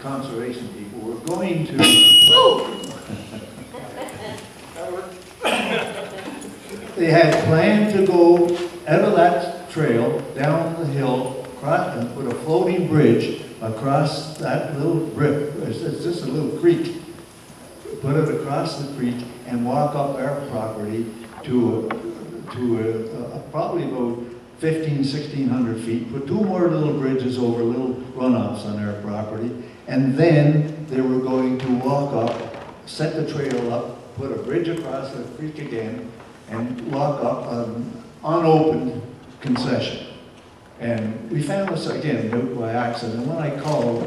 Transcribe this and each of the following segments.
conservation people were going to... They had planned to go out of that trail, down the hill, across, and put a floating bridge across that little brook. It's just a little creek. Put it across the creek and walk up our property to probably about 1,600 feet, put 2 more little bridges over little runoffs on our property, and then they were going to walk up, set the trail up, put a bridge across the creek again, and walk up an unopened concession. And we found this again out by accident. When I called,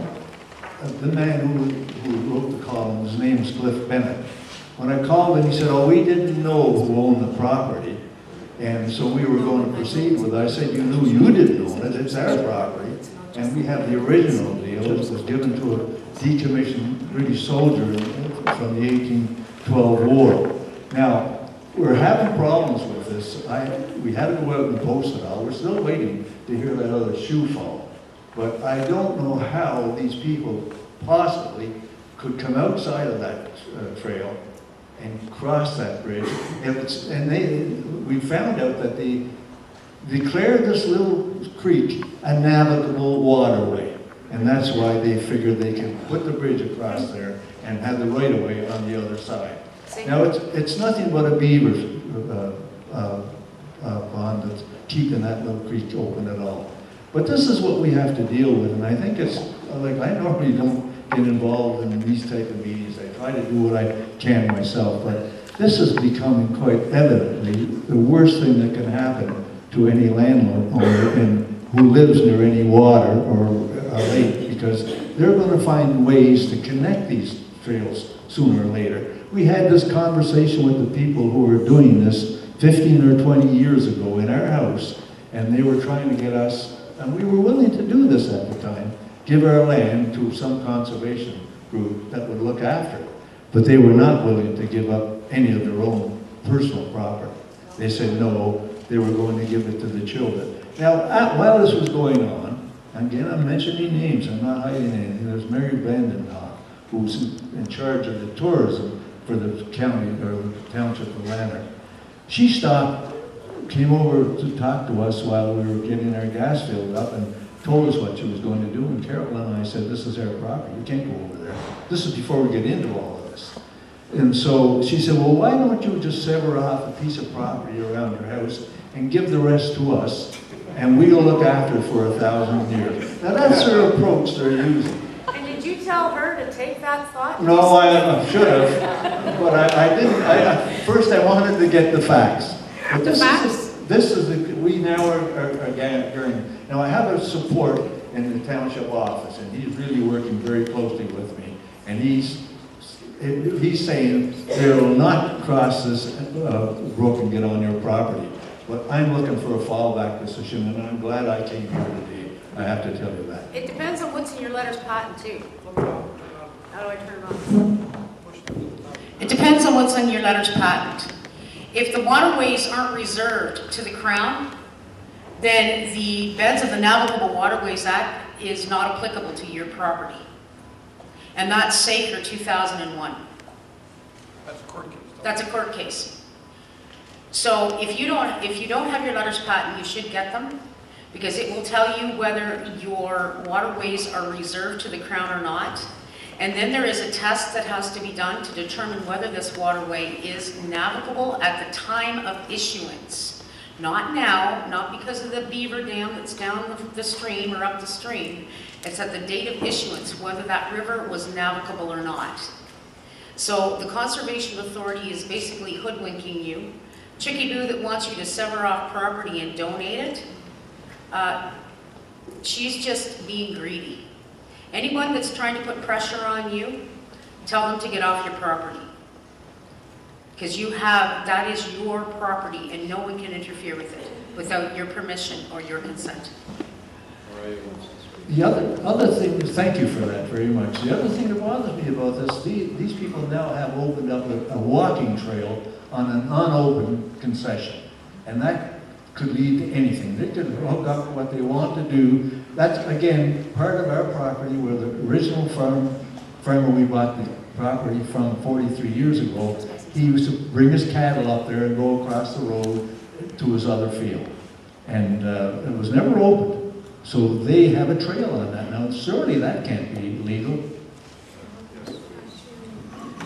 the man who wrote the column, his name is Cliff Bennett. When I called him, he said, oh, we didn't know who owned the property. And so we were going to proceed with it. I said, you knew you didn't own it, it's our property. And we have the original deal. It was given to a decommissioned British soldier from the 1812 war. Now, we're having problems with this. We had to go out and post it all. We're still waiting to hear that other shoe fall. But I don't know how these people possibly could come outside of that trail and cross that bridge. We found out that they declared this little creek a navigable waterway. And that's why they figured they could put the bridge across there and have the right-of-way on the other side. Now, it's nothing but a beaver pond that's keeping that little creek open at all. But this is what we have to deal with, and I think it's, like, I normally don't get involved in these type of meetings. I try to do what I can myself, but this is becoming quite evidently the worst thing that can happen to any landowner who lives near any water or a lake, because they're going to find ways to connect these trails sooner or later. We had this conversation with the people who were doing this 15 or 20 years ago in our house, and they were trying to get us, and we were willing to do this at the time, give our land to some conservation group that would look after it. But they were not willing to give up any of their own personal property. They said no, they were going to give it to the children. Now, while this was going on, again, I'm mentioning names, I'm not hiding anything. There's Mary Brandenhoff, who's in charge of the tourism for the county, or the township of Lanark. She stopped, came over to talk to us while we were getting our gas filled up, and told us what she was going to do. And Carol and I said, this is our property, we can't go over there. This is before we get into all of this. And so she said, well, why don't you just sever off a piece of property around your house and give the rest to us, and we'll look after it for 1,000 years. Now that's their approach they're using. And did you tell her to take that thought? No, I should have, but I didn't. First I wanted to get the facts. But this is we now are getting. Now I have a support in the township office, and he's really working very closely with me, and he's saying they will not cross this brook and get on your property. But I'm looking for a fallback decision, and I'm glad I came here today. I have to tell you that. It depends on what's in your letters patent too. How do I turn it on? It depends on what's in your letters patent. If the waterways aren't reserved to the Crown, then the Beds of the Navigable Waterways Act is not applicable to your property. And that's Saker 2001. That's a court case. That's a court case. So if you don't have your letters patent, you should get them, because it will tell you whether your waterways are reserved to the Crown or not. And then there is a test that has to be done to determine whether this waterway is navigable at the time of issuance. Not now, not because of the beaver dam that's down the stream or up the stream. It's at the date of issuance, whether that river was navigable or not. So the Conservation Authority is basically hoodwinking you. Chicky Boo that wants you to sever off property and donate it, she's just being greedy. Anyone that's trying to put pressure on you, tell them to get off your property. Because that is your property, and no one can interfere with it without your permission or your consent. The other thing, thank you for that very much. The other thing that bothers me about this, these people now have opened up a walking trail on an unopened concession. And that could lead to anything. They could hook up what they want to do that's, again, part of our property where the original farmer we bought the property from 43 years ago, he used to bring his cattle up there and go across the road to his other field. And it was never opened. So they have a trail on that. Now, surely that can't be legal.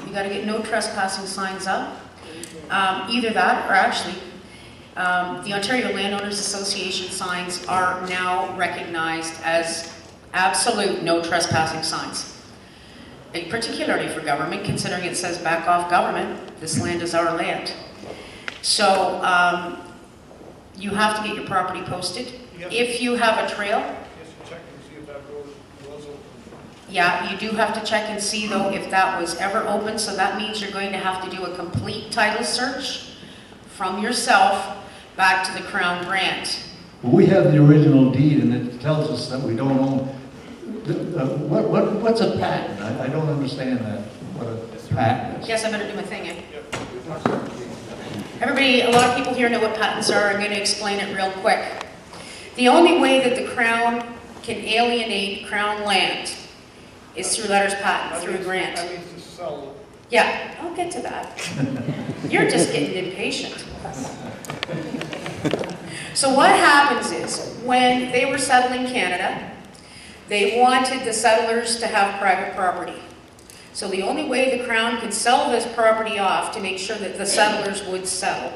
You gotta get no trespassing signs up. Either that, or actually, the Ontario Landowners Association signs are now recognized as absolute no trespassing signs. Particularly for government, considering it says back off government, this land is our land. So you have to get your property posted. If you have a trail, check and see if that road was open. yeah, you do have to check and see though if that was ever open, so that means you're going to have to do a complete title search from yourself back to the Crown grant. Well, we have the original deed and it tells us that we don't own. What's a patent? I don't understand that, what a patent is. Yes, I better do my thing, eh? Everybody, a lot of people here know what patents are. I'm going to explain it real quick. The only way that the Crown can alienate Crown land is through letters patent, through a grant. That means to sell. Yeah, I'll get to that. You're just getting impatient. So what happens is, when they were settling Canada, they wanted the settlers to have private property. So the only way the Crown could sell this property off to make sure that the settlers would settle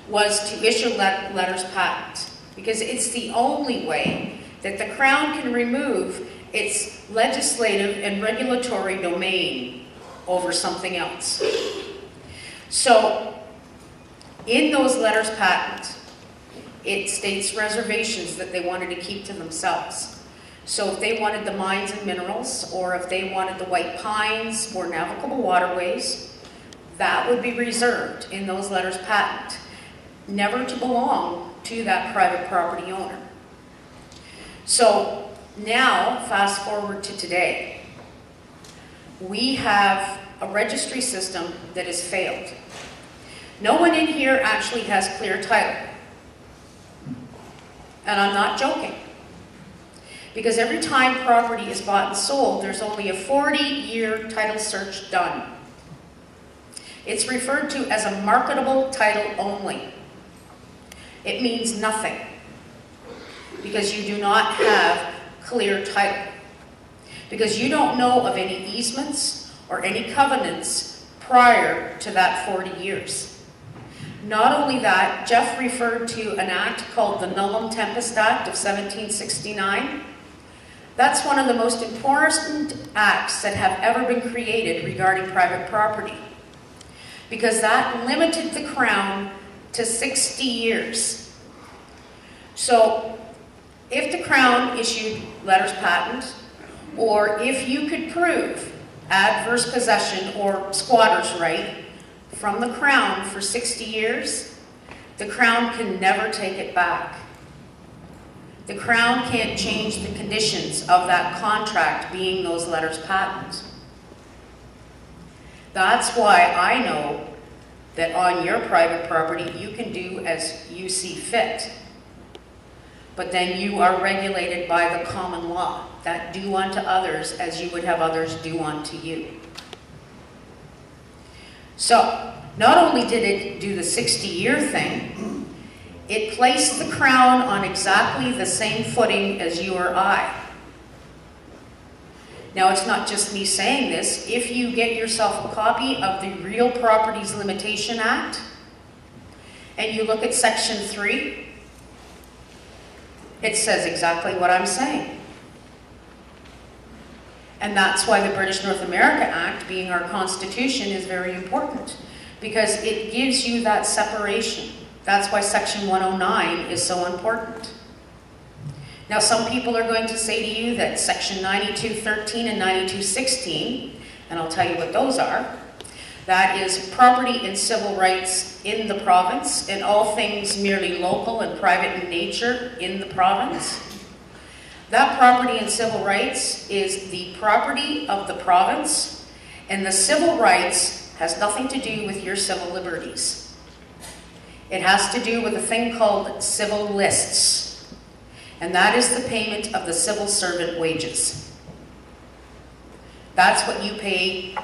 was to issue letters patent. Because it's the only way that the Crown can remove its legislative and regulatory domain over something else. So in those letters patent, it states reservations that they wanted to keep to themselves. So if they wanted the mines and minerals, or if they wanted the white pines or navigable waterways, that would be reserved in those letters patent, never to belong to that private property owner. So now, fast forward to today, we have a registry system that has failed. No one in here actually has clear title. And I'm not joking. Because every time property is bought and sold, there's only a 40-year title search done. It's referred to as a marketable title only. It means nothing, because you do not have clear title. Because you don't know of any easements or any covenants prior to that 40 years. Not only that, Jeff referred to an act called the Nullum Tempus Act of 1769. That's one of the most important acts that have ever been created regarding private property, because that limited the Crown to 60 years. So if the Crown issued letters patent, or if you could prove adverse possession or squatter's right from the Crown for 60 years, the Crown can never take it back. The Crown can't change the conditions of that contract being those letters patent. That's why I know that on your private property you can do as you see fit. But then you are regulated by the common law, that do unto others as you would have others do unto you. So, not only did it do the 60-year thing, it placed the Crown on exactly the same footing as you or I. Now, it's not just me saying this. If you get yourself a copy of the Real Properties Limitation Act, and you look at Section 3, it says exactly what I'm saying. And that's why the British North America Act, being our Constitution, is very important, because it gives you that separation. That's why Section 109 is so important. Now, some people are going to say to you that Section 92.13 and 92.16, and I'll tell you what those are, that is property and civil rights in the province, and all things merely local and private in nature in the province. That property and civil rights is the property of the province, and the civil rights has nothing to do with your civil liberties. It has to do with a thing called civil lists. and that is the payment of the civil servant wages. That's what you pay.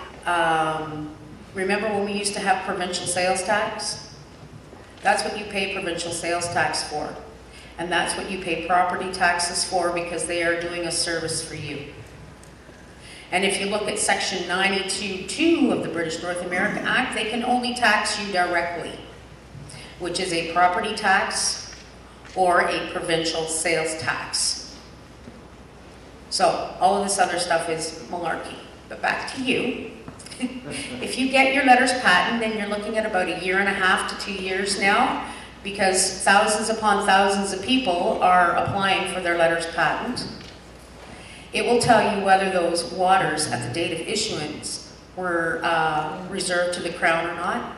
Remember when we used to have provincial sales tax? That's what you pay provincial sales tax for. And that's what you pay property taxes for, because they are doing a service for you. And if you look at section 92(2) of the British North America Act, they can only tax you directly, which is a property tax or a provincial sales tax. So all of this other stuff is malarkey. But back to you. If you get your letters patent, then you're looking at about 1.5 to 2 years now, because thousands upon thousands of people are applying for their letters patent. It will tell you whether those waters at the date of issuance were reserved to the Crown or not.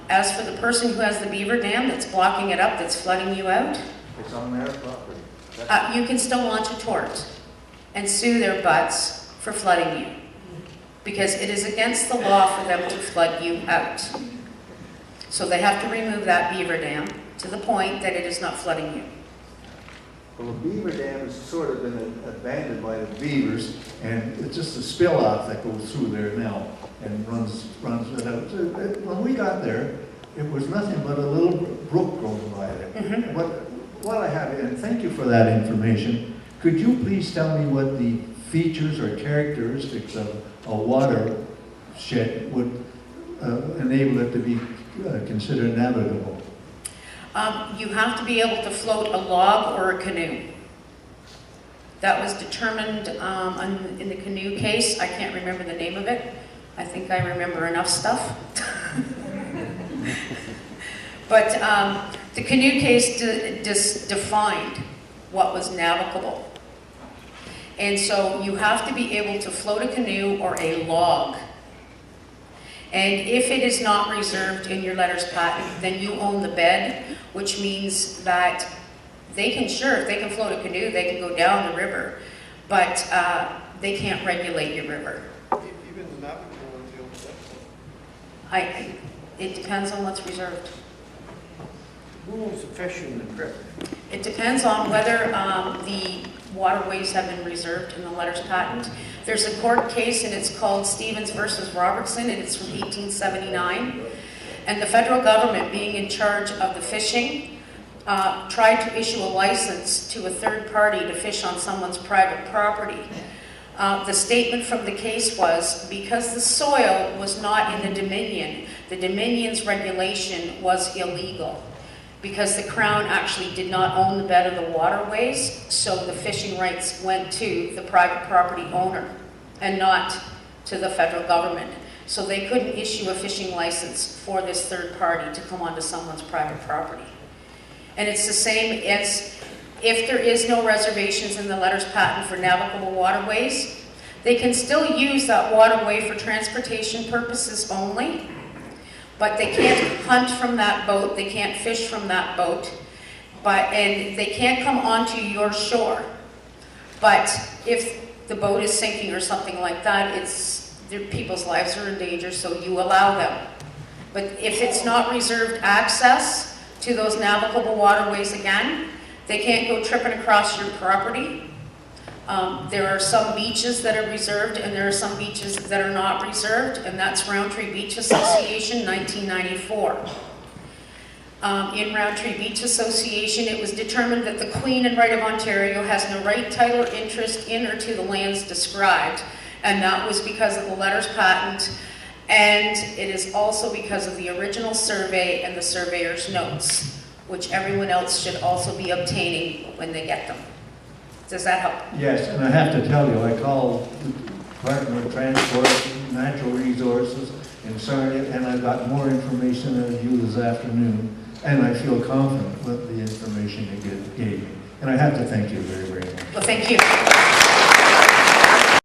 As for the person who has the beaver dam that's blocking it up, that's flooding you out, It's on their property. you can still launch a tort and sue their butts for flooding you, because it is against the law for them to flood you out. So they have to remove that beaver dam to the point that it is not flooding you. Well, the beaver dam has sort of been abandoned by the beavers, and it's just a spill off that goes through there now and runs it out. When we got there, it was nothing but a little brook going by there. What I have, and thank you for that information, could you please tell me what the features or characteristics of a watershed would enable it to be considered navigable? You have to be able to float a log or a canoe. That was determined in the canoe case. I can't remember the name of it. I think I remember enough stuff. But the canoe case defined what was navigable. And so you have to be able to float a canoe or a log. And if it is not reserved in your letters patent, then you own the bed, which means that they can, sure, if they can float a canoe, they can go down the river, but they can't regulate your river. Even the navigable ones, you don't set them. It depends on what's reserved. Who owns the fish in the creek? It depends on whether the waterways have been reserved in the letters patent. There's a court case, and it's called Stevens versus Robertson, and it's from 1879. And the federal government, being in charge of the fishing, tried to issue a license to a third party to fish on someone's private property. The statement from the case was, because the soil was not in the Dominion's regulation was illegal, because the Crown actually did not own the bed of the waterways, so the fishing rights went to the private property owner and not to the federal government. So they couldn't issue a fishing license for this third party to come onto someone's private property. And it's the same as if there is no reservations in the letters patent for navigable waterways, they can still use that waterway for transportation purposes only, but they can't hunt from that boat, they can't fish from that boat, and they can't come onto your shore. But if the boat is sinking or something like that, people's lives are in danger, so you allow them. But if it's not reserved access to those navigable waterways again, they can't go tripping across your property. There are some beaches that are reserved, and there are some beaches that are not reserved, and that's Roundtree Beach Association, 1994. In Roundtree Beach Association, it was determined that the Queen and Right of Ontario has no right, title, or interest in or to the lands described, and that was because of the letters patent, and it is also because of the original survey and the surveyor's notes, which everyone else should also be obtaining when they get them. Does that help? Yes, and I have to tell you, I called the Department of Transport, Natural Resources in Sarnia, and I got more information than you this afternoon, and I feel confident with the information you gave me. And I have to thank you very, very much. Well, thank you.